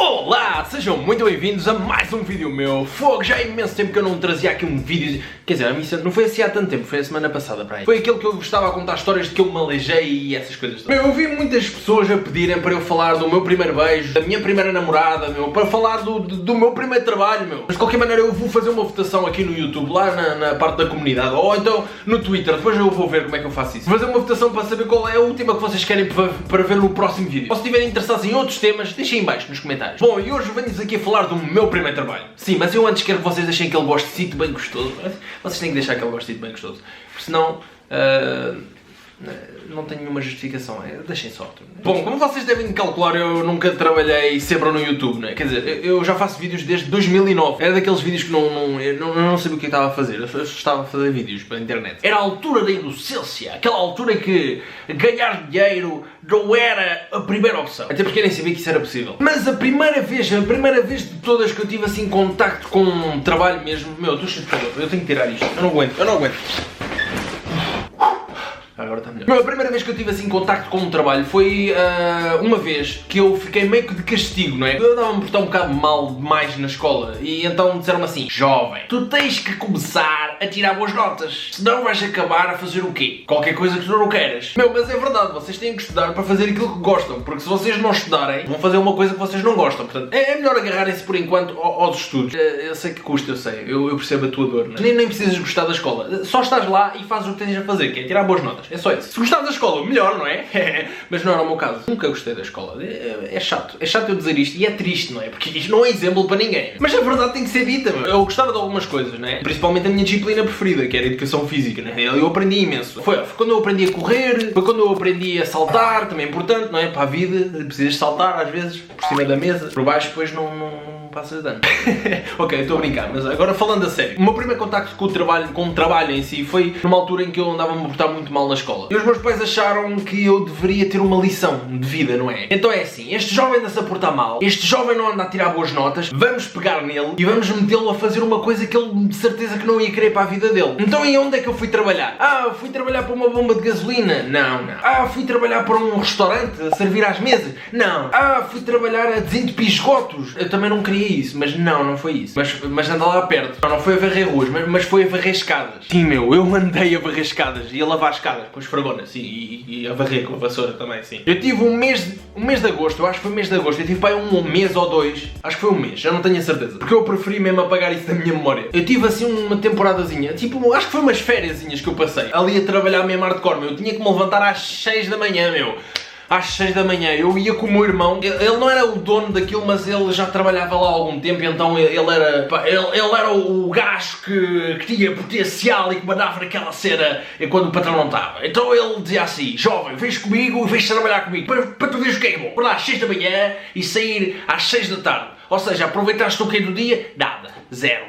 Olá, sejam muito bem-vindos a mais um vídeo meu. Fogo, já há imenso tempo que eu não trazia aqui um vídeo. Quer dizer, a missa não foi assim há tanto tempo, foi a semana passada para aí. Foi aquele que eu estava a contar histórias de que eu me aleijei e essas coisas todas. Eu vi muitas pessoas a pedirem para eu falar do meu primeiro beijo, da minha primeira namorada, para falar do meu primeiro trabalho, Mas de qualquer maneira eu vou fazer uma votação aqui no YouTube, lá na parte da comunidade, ou então no Twitter, depois eu vou ver como é que eu faço isso. Vou fazer uma votação para saber qual é o tema que vocês querem para ver no próximo vídeo. Ou se estiverem interessados em outros temas, deixem em baixo nos comentários. Bom, e hoje venho-vos aqui a falar do meu primeiro trabalho. Sim, mas eu antes quero que vocês deixem aquele gostito bem gostoso. Vocês têm que deixar aquele gostito bem gostoso. Porque senão... não tenho nenhuma justificação, deixem só. Bom, como vocês devem calcular, eu nunca trabalhei sempre no YouTube, não é? Quer dizer, eu já faço vídeos desde 2009. Era daqueles vídeos que eu não sabia o que estava a fazer. Eu estava a fazer vídeos para a internet. Era a altura da inocência, aquela altura em que ganhar dinheiro não era a primeira opção. Até porque eu nem sabia que isso era possível. Mas a primeira vez de todas que eu tive assim contacto com um trabalho mesmo, estou cheio de calor, eu tenho que tirar isto, eu não aguento. Agora está melhor. A primeira vez que eu tive assim contacto com um trabalho foi uma vez que eu fiquei meio que de castigo, não é? Eu dava-me portar um bocado mal demais na escola e então disseram-me assim: jovem, tu tens que começar a tirar boas notas, senão vais acabar a fazer o quê? Qualquer coisa que tu não queiras. Mas é verdade, vocês têm que estudar para fazer aquilo que gostam, porque se vocês não estudarem, vão fazer uma coisa que vocês não gostam. Portanto, é melhor agarrarem-se por enquanto aos estudos. Eu sei que custa, eu percebo a tua dor, não é? Nem precisas gostar da escola, só estás lá e fazes o que tens a fazer, que é tirar boas notas. É só isso. Se gostar da escola, melhor, não é? Mas não era o meu caso. Nunca gostei da escola. É chato. É chato eu dizer isto e é triste, não é? Porque isto não é exemplo para ninguém. Mas a verdade tem que ser dita, Eu gostava de algumas coisas, não é? Principalmente a minha disciplina preferida, que era a educação física, não é? Eu aprendi imenso. Foi quando eu aprendi a correr, foi quando eu aprendi a saltar, também é importante, não é? Para a vida, precisas saltar às vezes, por cima da mesa, por baixo depois não passas dano. Ok, estou a brincar, mas agora falando a sério. O meu primeiro contacto com o trabalho em si foi numa altura em que eu andava-me a portar muito mal na escola. E os meus pais acharam que eu deveria ter uma lição de vida, não é? Então é assim, este jovem anda-se a portar mal, este jovem não anda a tirar boas notas, vamos pegar nele e vamos metê-lo a fazer uma coisa que ele de certeza que não ia querer para a vida dele. Então e onde é que eu fui trabalhar? Fui trabalhar para uma bomba de gasolina? Não. Fui trabalhar para um restaurante a servir às mesas? Não. Fui trabalhar a desentupir esgotos? Eu também não queria isso, mas não foi isso. Mas anda lá perto. Não foi a varrer ruas, mas foi a varrer escadas. Sim, eu andei a varrer escadas e a lavar escadas com as fragonas, sim, e a varrer com a vassoura também, sim. Eu tive um mês de agosto, eu acho que foi mês de agosto, eu tive para aí um mês ou dois, acho que foi um mês, já não tenho a certeza, porque eu preferi mesmo apagar isso da minha memória. Eu tive assim uma temporadazinha, tipo, acho que foi umas fériasinhas que eu passei, ali a trabalhar mesmo hardcore, eu tinha que me levantar às 6 da manhã, Às 6 da manhã, eu ia com o meu irmão, ele não era o dono daquilo, mas ele já trabalhava lá há algum tempo, então ele era o gajo que tinha potencial e que mandava naquela cena quando o patrão não estava. Então ele dizia assim: jovem, vens comigo e vens trabalhar comigo, para tu veres o que é bom. Por lá às 6 da manhã e sair às 6 da tarde. Ou seja, aproveitaste o que do dia? Nada. Zero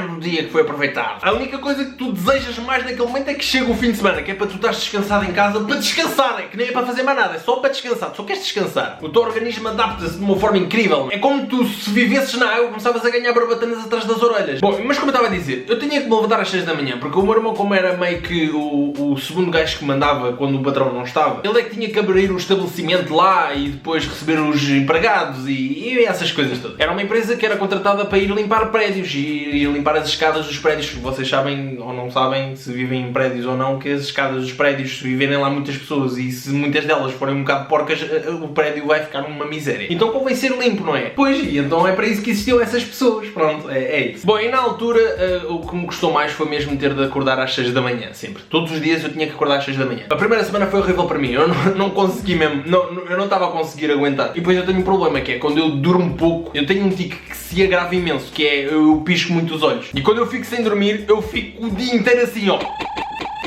do dia que foi aproveitado. A única coisa que tu desejas mais naquele momento é que chegue o fim de semana, que é para tu estares descansado em casa, para descansar, que nem é para fazer mais nada, é só para descansar, tu só queres descansar. O teu organismo adapta-se de uma forma incrível. É como tu, se vivesses na água, começavas a ganhar barbatanas atrás das orelhas. Bom, mas como eu estava a dizer, eu tinha que me levantar às 6 da manhã, porque o meu irmão, como era meio que o segundo gajo que mandava quando o patrão não estava, ele é que tinha que abrir o estabelecimento lá e depois receber os empregados e essas coisas todas. Era uma empresa que era contratada para ir limpar prédios e limpar as escadas dos prédios. Vocês sabem ou não sabem, se vivem em prédios ou não, que as escadas dos prédios, se viverem lá muitas pessoas e se muitas delas forem um bocado porcas, o prédio vai ficar numa miséria. Então convém ser limpo, não é? Pois, e então é para isso que existiam essas pessoas. Pronto, é isso. Bom, e na altura o que me custou mais foi mesmo ter de acordar às 6 da manhã, sempre. Todos os dias eu tinha que acordar às 6 da manhã. A primeira semana foi horrível para mim, eu não consegui mesmo, eu não estava a conseguir aguentar. E depois eu tenho um problema, que é quando eu durmo pouco, eu tenho um tique que se agrava imenso, que é eu pisco muito os olhos. E quando eu fico sem dormir, eu fico o dia inteiro assim, ó.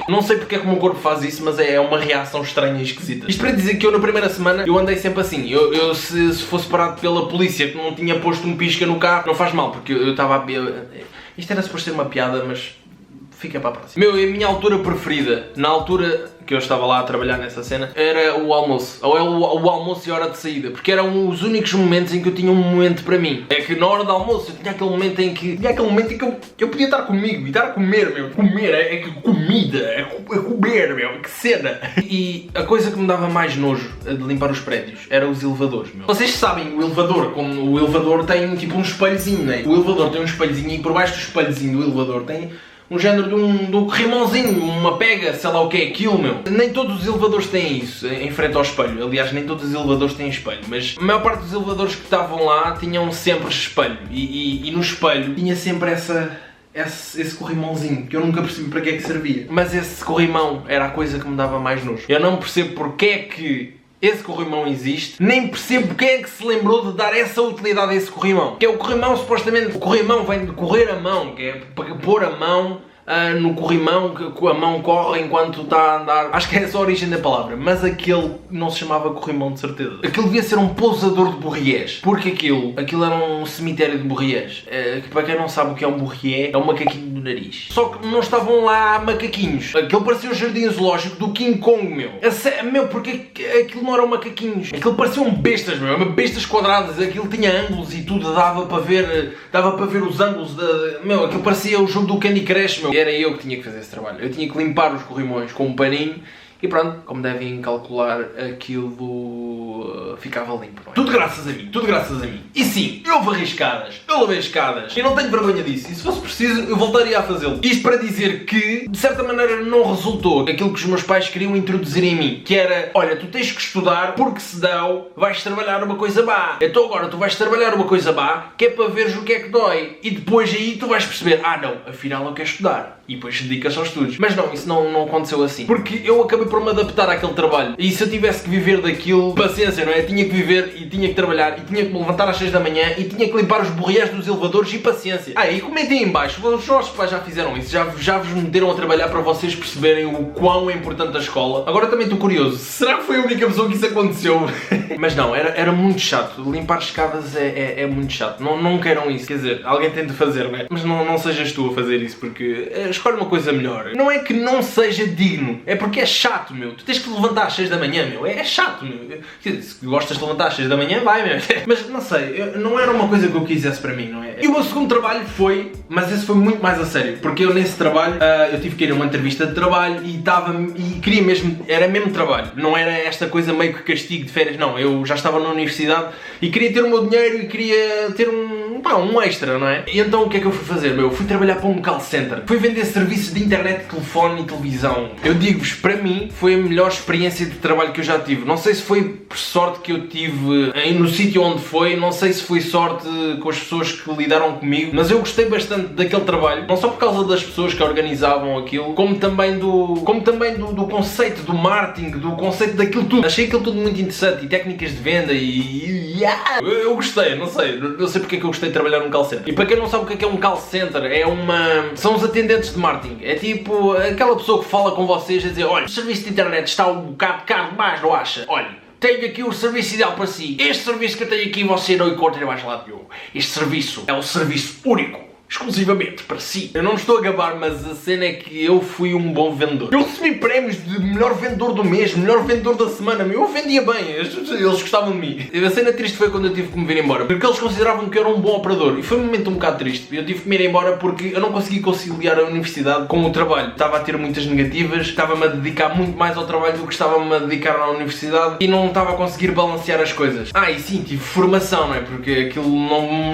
Não sei porque é que o meu corpo faz isso, mas é uma reação estranha e esquisita. Isto para dizer que eu na primeira semana eu andei sempre assim. Eu se fosse parado pela polícia que não tinha posto um pisca no carro, não faz mal, porque eu estava a... Isto era suposto ser uma piada, mas fica para a próxima. Meu, e a minha altura preferida, na altura que eu estava lá a trabalhar nessa cena, era o almoço. Ou é o almoço e a hora de saída. Porque eram os únicos momentos em que eu tinha um momento para mim. É que na hora do almoço eu tinha aquele momento em que eu podia estar comigo e estar a comer, meu. Comer, é que comida, é comer, meu. Que cena. E a coisa que me dava mais nojo de limpar os prédios era os elevadores, meu. Vocês sabem, o elevador, como o elevador tem tipo um espelhozinho, né? O elevador tem um espelhozinho e por baixo do espelhozinho do elevador tem um género de um corrimãozinho, uma pega, sei lá o que é aquilo, meu. Nem todos os elevadores têm isso, em frente ao espelho. Aliás, nem todos os elevadores têm espelho, mas a maior parte dos elevadores que estavam lá tinham sempre espelho. E no espelho tinha sempre esse corrimãozinho, que eu nunca percebi para que é que servia. Mas esse corrimão era a coisa que me dava mais nojo. Eu não percebo porque é que esse corrimão existe, nem percebo quem é que se lembrou de dar essa utilidade a esse corrimão. Que é o corrimão, supostamente, o corrimão vem de correr a mão, que é para pôr a mão no corrimão, que a mão corre enquanto está a andar. Acho que é essa a origem da palavra, mas aquele não se chamava corrimão de certeza. Aquilo devia ser um pousador de borriés, porque aquilo era um cemitério de borriés. Para quem não sabe o que é um borrié, é um macaquinho do nariz. Só que não estavam lá macaquinhos. Aquilo parecia o jardim zoológico do King Kong, meu. Meu, porque aquilo não eram macaquinhos. Aquilo pareciam bestas, meu. Bestas quadradas. Aquilo tinha ângulos e tudo, dava para ver os ângulos. Meu, aquilo parecia o jogo do Candy Crush, meu. E era eu que tinha que fazer esse trabalho. Eu tinha que limpar os corrimões com um paninho e pronto, como devem calcular, aquilo ficava limpo, não é? Tudo graças a mim, tudo graças a mim. E sim, eu varri escadas, eu lavei escadas e não tenho vergonha disso. E se fosse preciso, eu voltaria a fazê-lo. Isto para dizer que, de certa maneira, não resultou aquilo que os meus pais queriam introduzir em mim. Que era, olha, tu tens que estudar porque senão vais trabalhar uma coisa má. Então agora tu vais trabalhar uma coisa má que é para veres o que é que dói. E depois aí tu vais perceber, não, afinal eu quero estudar. E depois dedicas aos estudos. Mas não, isso não aconteceu assim. Porque eu acabei por me adaptar àquele trabalho. E se eu tivesse que viver daquilo, paciência, não é? Tinha que viver e tinha que trabalhar e tinha que me levantar às 6 da manhã e tinha que limpar os borriés dos elevadores e paciência. E comentem aí em baixo, os vossos pais já fizeram isso, já vos meteram a trabalhar para vocês perceberem o quão é importante a escola. Agora também estou curioso, será que foi a única pessoa que isso aconteceu? Mas não, era muito chato. Limpar escadas é muito chato. Não queiram isso, quer dizer, alguém tem de fazer, não é? Mas não sejas tu a fazer isso, porque escolhe uma coisa melhor. Não é que não seja digno, é porque é chato, meu. Tu tens que te levantar às 6 da manhã, meu. É chato, meu. Se gostas de levantar às 6 da manhã, vai, meu. Mas não sei, não era uma coisa que eu quisesse para mim, não é? E o meu segundo trabalho foi, mas esse foi muito mais a sério, porque eu nesse trabalho, eu tive que ir a uma entrevista de trabalho e queria mesmo, era mesmo trabalho. Não era esta coisa meio que castigo de férias, não. Eu já estava na universidade e queria ter o meu dinheiro e queria ter um extra, não é? E então o que é que eu fui fazer, meu? Fui trabalhar para um call center. Fui vender serviços de internet, telefone e televisão. Eu digo-vos, para mim, foi a melhor experiência de trabalho que eu já tive. Não sei se foi por sorte que eu tive no sítio onde foi, não sei se foi sorte com as pessoas que lidaram comigo, mas eu gostei bastante daquele trabalho, não só por causa das pessoas que organizavam aquilo, como também do conceito do marketing, do conceito daquilo tudo. Achei aquilo tudo muito interessante e técnicas de venda eu gostei, não sei porque é que eu gostei de trabalhar num call center. E para quem não sabe o que é um call center, são os atendentes de marketing. É tipo aquela pessoa que fala com vocês a dizer, olha, o serviço de internet está um bocado caro demais, não acha? Olha, tenho aqui o serviço ideal para si. Este serviço que eu tenho aqui você não encontra em mais lado nenhum. Este serviço é um serviço único, exclusivamente para si. Eu não estou a gabar, mas a cena é que eu fui um bom vendedor. Eu recebi prémios de melhor vendedor do mês, melhor vendedor da semana. Eu vendia bem, eles gostavam de mim. A cena triste foi quando eu tive que me vir embora, porque eles consideravam que eu era um bom operador. E foi um momento um bocado triste. Eu tive que me ir embora porque eu não consegui conciliar a universidade com o trabalho. Estava a ter muitas negativas, estava-me a dedicar muito mais ao trabalho do que estava-me a dedicar à universidade e não estava a conseguir balancear as coisas. E sim, tive formação, não é? Porque aquilo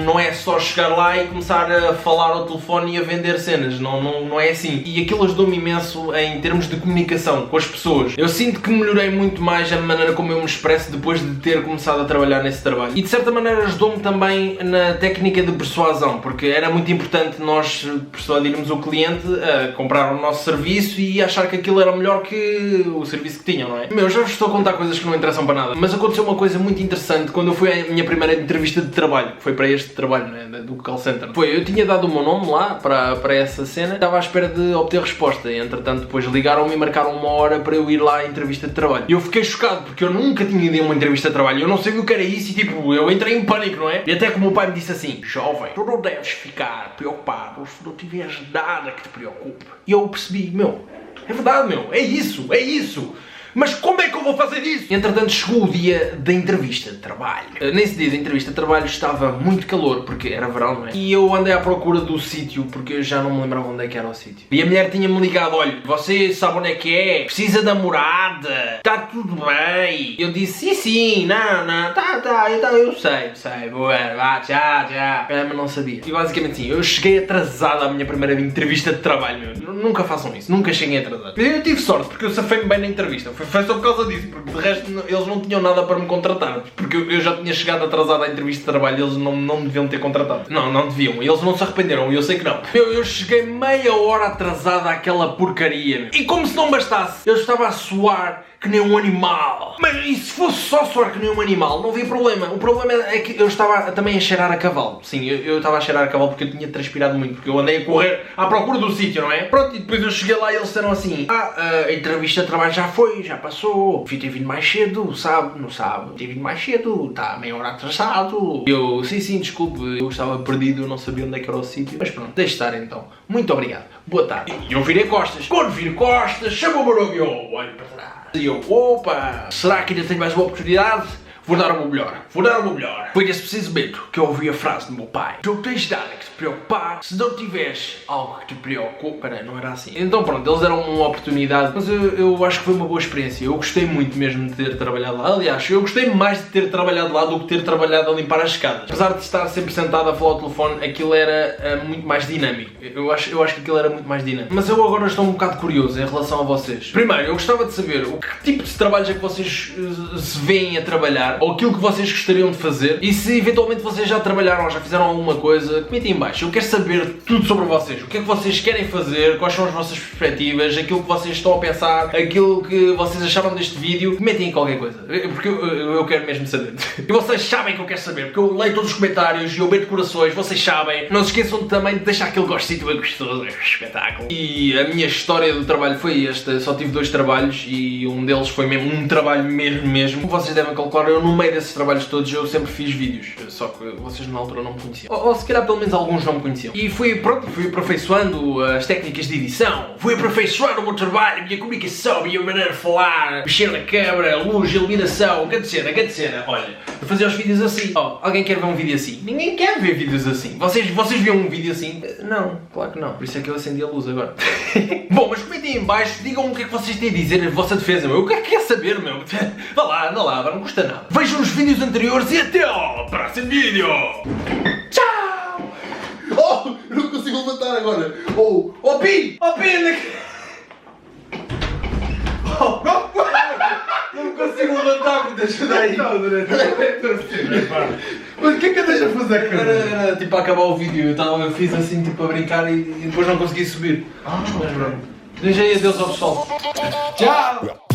não é só chegar lá e começar a falar ao telefone e a vender cenas, não é assim. E aquilo ajudou-me imenso em termos de comunicação com as pessoas. Eu sinto que melhorei muito mais a maneira como eu me expresso depois de ter começado a trabalhar nesse trabalho. E de certa maneira ajudou-me também na técnica de persuasão, porque era muito importante nós persuadirmos o cliente a comprar o nosso serviço e achar que aquilo era melhor que o serviço que tinham, não é? Já vos estou a contar coisas que não interessam para nada, mas aconteceu uma coisa muito interessante quando eu fui à minha primeira entrevista de trabalho, que foi para este trabalho, né, do call center. Eu tinha dado o meu nome lá para essa cena, estava à espera de obter resposta. Entretanto, depois ligaram-me e marcaram uma hora para eu ir lá à entrevista de trabalho. E eu fiquei chocado, porque eu nunca tinha ido a uma entrevista de trabalho. Eu não sabia o que era isso e tipo, eu entrei em pânico, não é? E até que o meu pai me disse assim: jovem, tu não deves ficar preocupado se não tiveres nada que te preocupe. E eu percebi, meu, é verdade, meu, é isso, é isso. Mas como é que eu vou fazer isso? Entretanto, chegou o dia da entrevista de trabalho. Nesse dia da entrevista de trabalho estava muito calor, porque era verão, não é? E eu andei à procura do sítio, porque eu já não me lembrava onde é que era o sítio. E a mulher tinha-me ligado: olha, você sabe onde é que é? Precisa da morada? Está tudo bem? Eu disse: sim, não, tá, então eu sei, vá, já. Mas não sabia. E basicamente sim, eu cheguei atrasado à minha primeira entrevista de trabalho, meu. Nunca façam isso, nunca cheguei atrasado. Eu tive sorte, porque eu safei-me bem na entrevista. Foi só por causa disso, porque de resto eles não tinham nada para me contratar. Porque eu já tinha chegado atrasado à entrevista de trabalho e eles não me deviam ter contratado. Não deviam, eles não se arrependeram e eu sei que não. Eu cheguei meia hora atrasado àquela porcaria. E como se não bastasse, eu estava a suar que nem um animal. Mas e se fosse só suar que nem um animal, não havia problema. O problema é que eu estava também a cheirar a cavalo. Sim, eu estava a cheirar a cavalo porque eu tinha transpirado muito, porque eu andei a correr à procura do sítio, não é? Pronto, e depois eu cheguei lá e eles disseram assim: a entrevista de trabalho já foi, já passou. Devia ter vindo mais cedo, sabe? Não sabe? Ter vindo mais cedo, está meia hora atrasado. Eu, sim, desculpe, eu estava perdido, eu não sabia onde é que era o sítio. Mas pronto, deixe estar então. Muito obrigado. Boa tarde. E eu virei costas. Quando viro costas, chamou-me o nome e eu olho para trás. E eu, opa, será que ainda tenho mais uma oportunidade? Vou dar o meu melhor. Foi nesse preciso momento que eu ouvi a frase do meu pai: não tens nada que te preocupar se não tiveres algo que te preocupe. Peraí, não era assim. Então pronto, eles deram uma oportunidade, mas eu acho que foi uma boa experiência. Eu gostei muito mesmo de ter trabalhado lá. Aliás, eu gostei mais de ter trabalhado lá do que ter trabalhado a limpar as escadas. Apesar de estar sempre sentado a falar ao telefone, aquilo era muito mais dinâmico. Eu acho que aquilo era muito mais dinâmico. Mas eu agora estou um bocado curioso em relação a vocês. Primeiro, eu gostava de saber o que tipo de trabalhos é que vocês se veem a trabalhar, ou aquilo que vocês gostariam de fazer, e se eventualmente vocês já trabalharam ou já fizeram alguma coisa, comentem em baixo. Eu quero saber tudo sobre vocês. O que é que vocês querem fazer, quais são as vossas perspectivas, aquilo que vocês estão a pensar, aquilo que vocês acharam deste vídeo. Comentem em qualquer coisa, porque eu quero mesmo saber. E vocês sabem que eu quero saber, porque eu leio todos os comentários e eu meto corações, vocês sabem. Não se esqueçam também de deixar aquele gostito bem gostoso, é um espetáculo. E a minha história do trabalho foi esta. Só tive 2 trabalhos e um deles foi mesmo um trabalho mesmo. Como vocês devem calcular, eu no meio desses trabalhos todos eu sempre fiz vídeos, só que vocês na altura não me conheciam. Ou se calhar pelo menos alguns não me conheciam. E fui aperfeiçoando as técnicas de edição, fui aperfeiçoando o meu trabalho, a minha comunicação, a minha maneira de falar, mexer na câmera, luz, iluminação, grande cena. Olha, eu fazia os vídeos assim. Oh, alguém quer ver um vídeo assim? Ninguém quer ver vídeos assim. Vocês viam um vídeo assim? Não, claro que não. Por isso é que eu acendi a luz agora. Bom, mas comentem em baixo, digam o que é que vocês têm a dizer a vossa defesa, meu. Eu quero saber, meu. Anda lá, não custa nada. Vejam os vídeos anteriores e até ao próximo vídeo. Tchau! Oh, eu não consigo levantar agora. Oh, Pi, onde é que... não consigo levantar, me deixa daí. Mas o que é que andas a fazer, cara? Era tipo a acabar o vídeo, eu fiz assim tipo a brincar e depois não consegui subir. Mas pronto. Desejei adeus ao pessoal. Tchau!